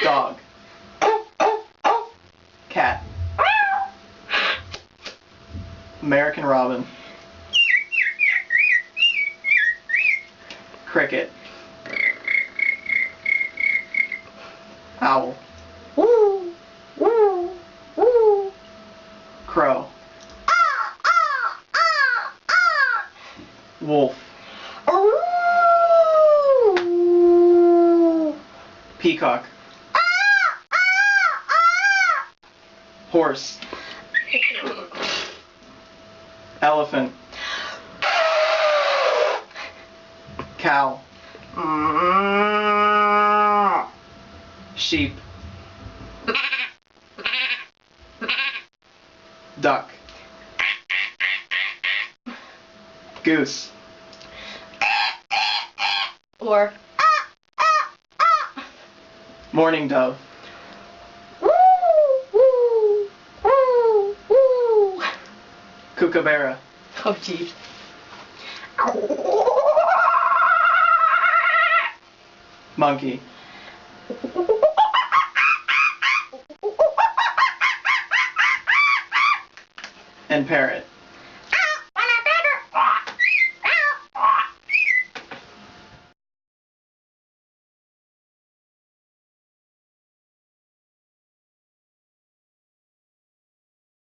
Dog. Cat. American robin. Cricket. Owl. Woo, woo, woo. Crow. Wolf. Ooh. Peacock. Horse. Elephant. Cow. Sheep. Duck. Goose. Or Mourning dove. woo, woo, woo, woo. Kookaburra. Oh, jeez. Monkey. And parrot.